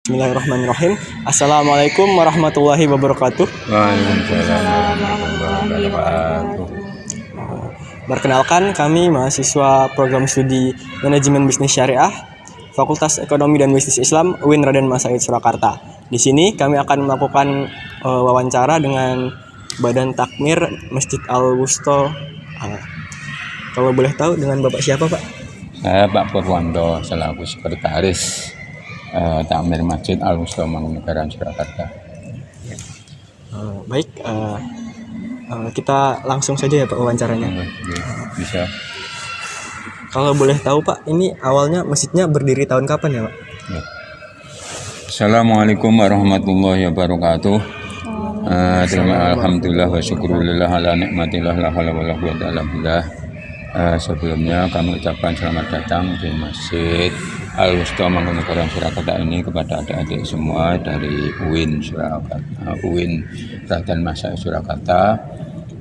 Bismillahirrahmanirrahim. Assalamualaikum warahmatullahi wabarakatuh. Waalaikumsalam warahmatullahi wabarakatuh. Perkenalkan, kami mahasiswa program studi Manajemen Bisnis Syariah, Fakultas Ekonomi dan Bisnis Islam, UIN Raden Mas Said Surakarta. Di sini kami akan melakukan wawancara dengan Badan Takmir Masjid Al-Wusta. Kalau boleh tahu dengan Bapak siapa, Pak? Saya Pak Purwanto selaku Sekretaris Takmir Masjid Al-Wusta Mangkunegaran Surakarta. Baik, kita langsung saja ya Pak wawancaranya. Bisa. Kalau boleh tahu Pak, ini awalnya masjidnya berdiri tahun kapan ya Pak? Ya. Assalamualaikum warahmatullahi wabarakatuh. Alhamdulillah wa syukurillah ala nikmatillah la haula wala quwwata illa billah. Sebelumnya kami ucapkan selamat datang di Masjid Al-Wusta Mangkunegaran Surakarta ini kepada adik-adik semua dari UIN Surakarta, UIN Raden Mas Said Surakarta.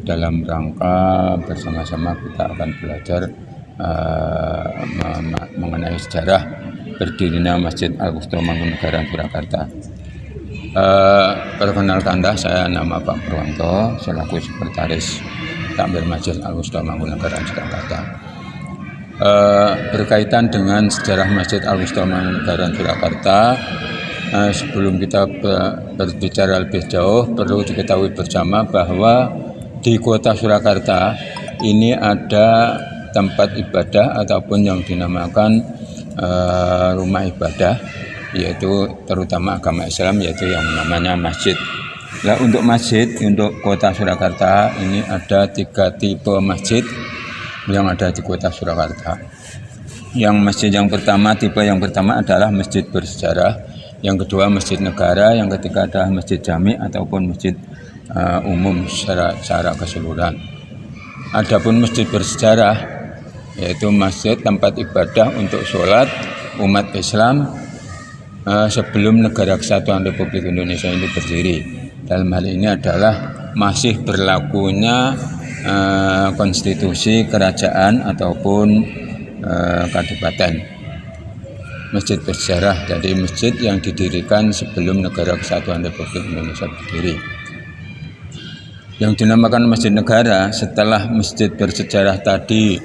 Dalam rangka bersama-sama kita akan belajar mengenai sejarah berdirinya Masjid Al-Wusta Mangkunegaran Surakarta. Perkenalkan, saya nama Pak Purwanto selaku Sekretaris Takmir Masjid Al-Wusta Mangkunegaran Surakarta. Berkaitan dengan sejarah Masjid Al-Wusta Mangkunegaran Surakarta, sebelum kita berbicara lebih jauh, perlu diketahui bersama bahwa di kota Surakarta ini ada tempat ibadah ataupun yang dinamakan rumah ibadah, yaitu terutama agama Islam, yaitu yang namanya masjid. Nah, untuk masjid, untuk kota Surakarta ini ada 3 tipe masjid yang ada di kota Surakarta. Yang masjid yang pertama, tipe yang pertama adalah masjid bersejarah, yang kedua masjid negara, yang ketiga adalah masjid jami ataupun masjid umum secara keseluruhan. Adapun masjid bersejarah yaitu masjid tempat ibadah untuk sholat umat Islam sebelum Negara Kesatuan Republik Indonesia ini berdiri. Dalam hal ini adalah masih berlakunya konstitusi kerajaan ataupun kadipaten. Masjid bersejarah, jadi masjid yang didirikan sebelum Negara Kesatuan Republik Indonesia berdiri. Yang dinamakan masjid negara setelah masjid bersejarah tadi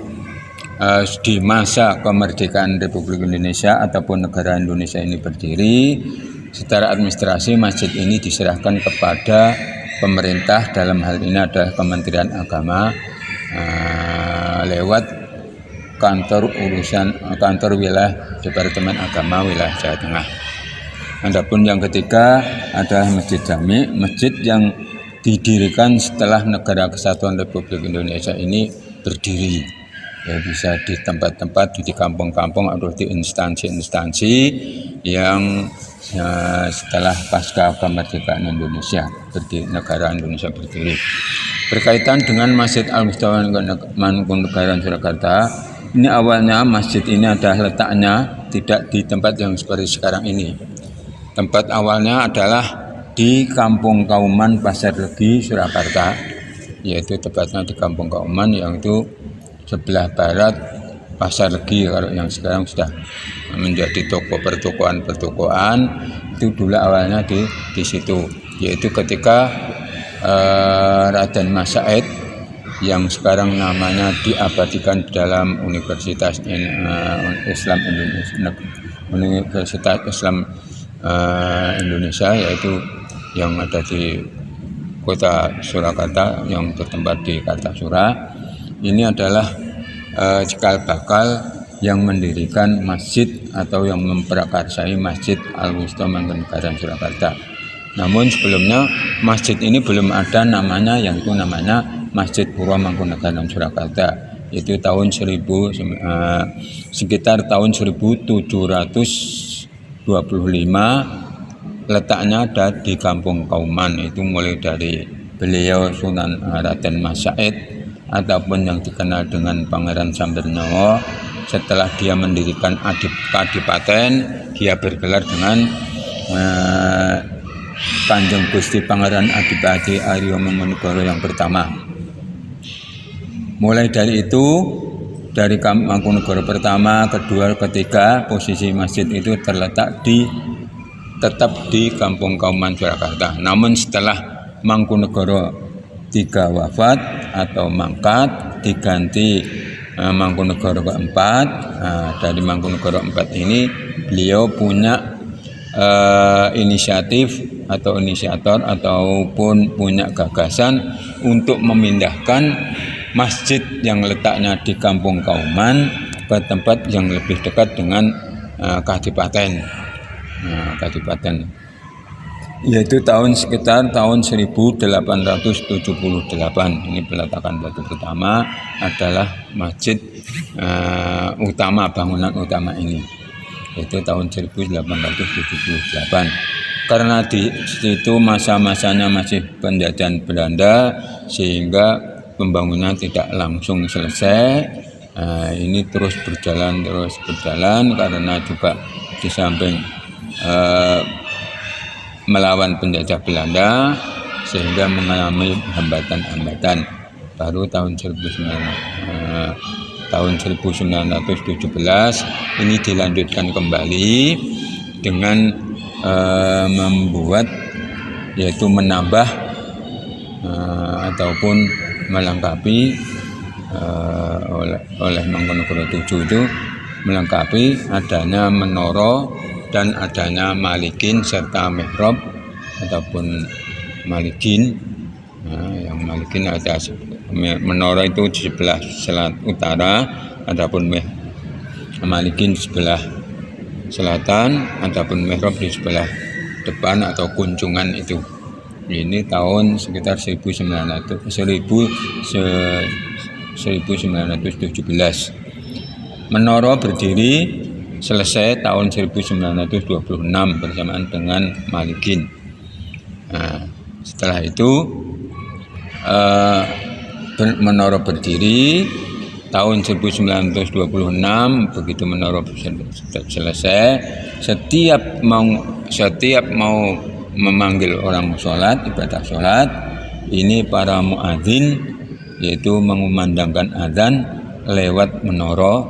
di masa kemerdekaan Republik Indonesia ataupun negara Indonesia ini berdiri, secara administrasi masjid ini diserahkan kepada pemerintah, dalam hal ini adalah Kementerian Agama lewat kantor wilayah Departemen Agama wilayah Jawa Tengah. Adapun yang ketiga adalah masjid jami, masjid yang didirikan setelah Negara Kesatuan Republik Indonesia ini berdiri. Ya, bisa di tempat-tempat, di kampung-kampung atau di instansi-instansi yang setelah pasca kemerdekaan Indonesia, negara Indonesia berdiri. Berkaitan dengan Masjid Al-Wusta Mangkunegaran Surakarta, ini awalnya masjid ini adalah letaknya tidak di tempat yang seperti sekarang ini. Tempat awalnya adalah di Kampung Kauman Pasar Legi Surakarta, yaitu tepatnya di Kampung Kauman yang itu sebelah barat Pasar Legi, kalau yang sekarang sudah menjadi toko pertokoan itu dulu awalnya di situ, yaitu ketika Raden Mas Said yang sekarang namanya diabadikan dalam Universitas Islam Indonesia, Universitas Islam Indonesia, yaitu yang ada di kota Surakarta yang bertempat di Kartasura. ini adalah cikal bakal yang mendirikan masjid atau yang memprakarsai Masjid Al-Wusta Mangkunegaran Surakarta. Namun sebelumnya masjid ini belum ada namanya, yang itu namanya Masjid Puro Mangkunegaran Surakarta. Itu sekitar tahun 1725, letaknya ada di Kampung Kauman. Itu mulai dari beliau Sunan Raden Mas Said ataupun yang dikenal dengan Pangeran Sambernyawa. Setelah dia mendirikan kadipaten, dia bergelar dengan Kanjeng Gusti Pangeran Adipati Arya Mangkunegara yang pertama. Mulai dari itu, dari Mangkunegara pertama, kedua, ketiga, posisi masjid itu tetap di Kampung Kauman Surakarta. Namun setelah Mangkunegara III wafat atau mangkat, diganti Mangkunegara keempat. Dari Mangkunegara IV ini beliau punya inisiatif atau inisiator ataupun punya gagasan untuk memindahkan masjid yang letaknya di Kampung Kauman ke tempat yang lebih dekat dengan kadipaten, yaitu sekitar tahun 1878. Ini peletakan batu pertama adalah masjid utama, bangunan utama ini, yaitu tahun 1878. Karena di situ masa-masanya masih penjajahan Belanda, sehingga pembangunan tidak langsung selesai. Ini terus berjalan karena juga di samping melawan penjajah Belanda, sehingga mengalami hambatan-hambatan. Baru tahun 1917 ini dilanjutkan kembali dengan membuat, yaitu menambah ataupun melengkapi oleh Mangkunegara VII itu, melengkapi adanya menara dan adanya malikin serta mihrab ataupun malikin. Yang malikin ada menara itu di sebelah utara, adapun malikin di sebelah selatan, adapun mihrab di sebelah depan atau kunjungan itu. Ini tahun sekitar 1917. Menara berdiri selesai tahun 1926 bersamaan dengan Malikin. Setelah itu menara berdiri tahun 1926. Begitu menara selesai, setiap mau memanggil orang sholat, ibadah sholat, ini para muadzin, yaitu mengumandangkan azan lewat menara.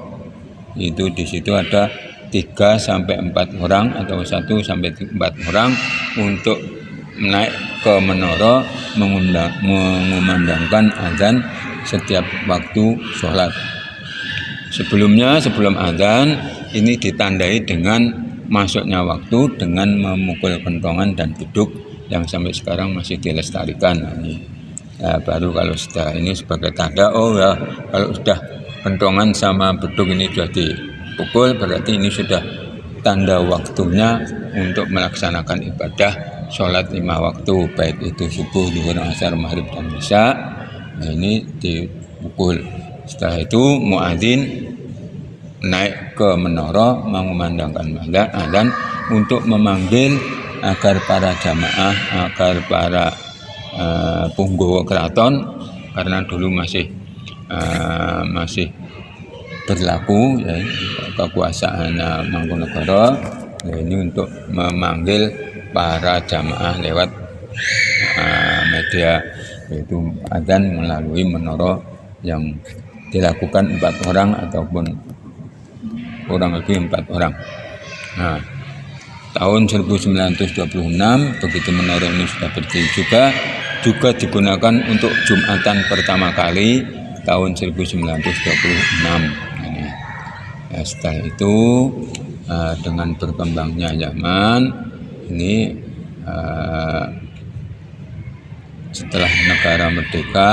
Itu di situ ada 3 sampai 4 orang atau 1 sampai 4 orang untuk naik ke menara mengumandangkan azan setiap waktu sholat. Sebelum azan ini ditandai dengan masuknya waktu dengan memukul kentongan dan beduk yang sampai sekarang masih dilestarikan. Baru kalau setelah ini sebagai tanda, kalau sudah kentongan sama beduk ini sudah dipukul, berarti ini sudah tanda waktunya untuk melaksanakan ibadah sholat 5 waktu, baik itu subuh, zuhur, asar, maghrib, dan isya. Ini dipukul. Setelah itu muadzin naik ke menara mengumandangkan azan untuk memanggil agar para jamaah, agar para punggawa keraton, karena dulu masih berlaku ya, kekuasaannya Mangkunegara. Ini untuk memanggil para jamaah lewat media, yaitu azan melalui menara yang dilakukan 4 orang ataupun kurang lebih 4 orang. Tahun 1926 begitu menara ini sudah berdiri juga digunakan untuk Jumatan pertama kali tahun 1926. Setelah itu dengan berkembangnya zaman ini, setelah negara merdeka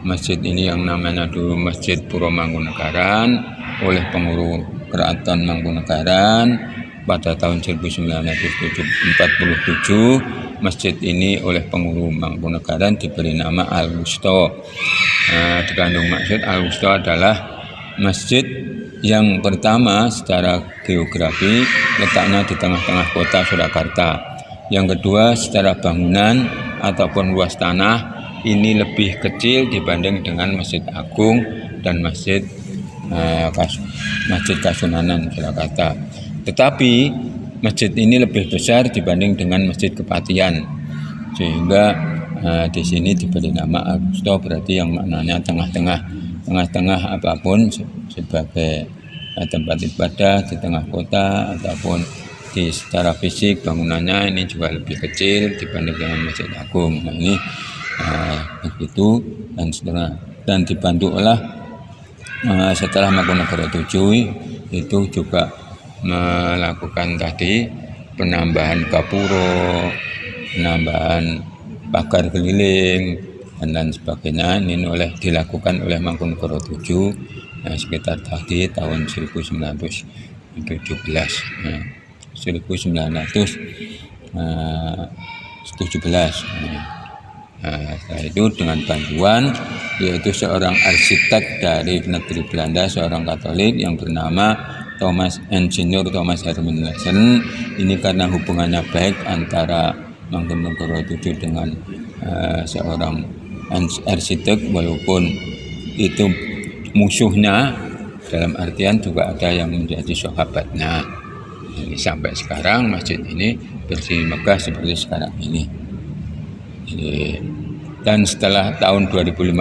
masjid ini yang namanya dulu Masjid Puro Mangkunagaran oleh pengurus Keraton Mangkunagaran pada tahun 1947. Masjid ini oleh pengurus Mangkunagaran diberi nama Al-Wusta. Dikandung maksud Al-Wusta adalah masjid yang pertama secara geografi letaknya di tengah-tengah kota Surakarta. Yang kedua secara bangunan ataupun luas tanah ini lebih kecil dibanding dengan Masjid Agung dan Masjid Kasunanan Surakarta. Tetapi masjid ini lebih besar dibanding dengan Masjid Kepatihan, sehingga di sini diberi nama Al-Wusta, berarti yang maknanya tengah-tengah apapun sebagai tempat ibadah di tengah kota ataupun di secara fisik bangunannya ini juga lebih kecil dibanding dengan Masjid Agung. Nah ini begitu dan dibantu oleh setelah Mangkunagara 7 itu juga melakukan tadi penambahan gapuro, penambahan pagar keliling dan lain sebagainya. Ini dilakukan oleh Mangkunagara 7 sekitar tadi tahun 1917. 1917. Setelah itu dengan bantuan yaitu seorang arsitek dari negeri Belanda, seorang Katolik yang bernama Insinyur Thomas Herman Leysen. Ini karena hubungannya baik antara Mangkunagara 7 dengan seorang arsitek, walaupun itu musuhnya, dalam artian juga ada yang menjadi sahabatnya. Jadi sampai sekarang masjid ini bersih megah seperti sekarang ini. Dan setelah tahun 2015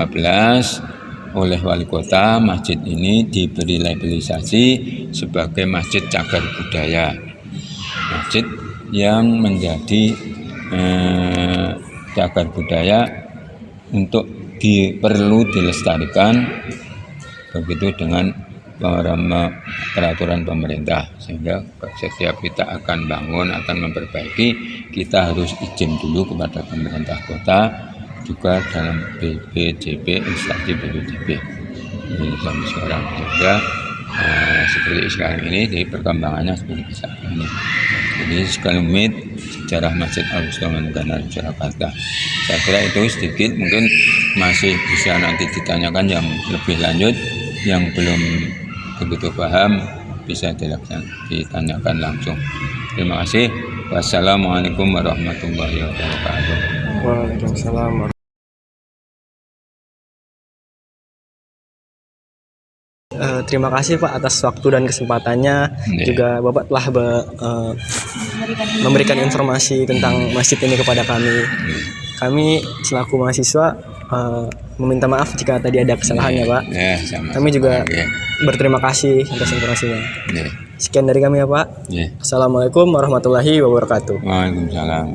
oleh wali kota, masjid ini diberi labelisasi sebagai Masjid Cagar Budaya, masjid yang menjadi cagar budaya untuk perlu dilestarikan, begitu dengan peraturan pemerintah, sehingga setiap kita akan bangun, akan memperbaiki, kita harus izin dulu kepada pemerintah kota, juga dalam BPJP, instansi BPJP. Ini sampai sekarang juga seperti sekarang ini, di perkembangannya seperti sekarang ini. Jadi sekelumit sejarah Masjid Al-Wusta Mangkunagaran Surakarta. Saya kira itu sedikit, mungkin masih bisa nanti ditanyakan yang lebih lanjut, yang belum begitu paham bisa ditanyakan langsung. Terima kasih. Wassalamualaikum warahmatullahi wabarakatuh. Waalaikumsalam. Terima kasih Pak atas waktu dan kesempatannya. Juga Bapak telah memberikan informasi tentang masjid ini kepada kami. Kami selaku mahasiswa meminta maaf jika tadi ada kesalahannya Pak. Kami juga berterima kasih atas informasinya. Sekian dari kami ya Pak. Assalamualaikum warahmatullahi wabarakatuh. Waalaikumsalam.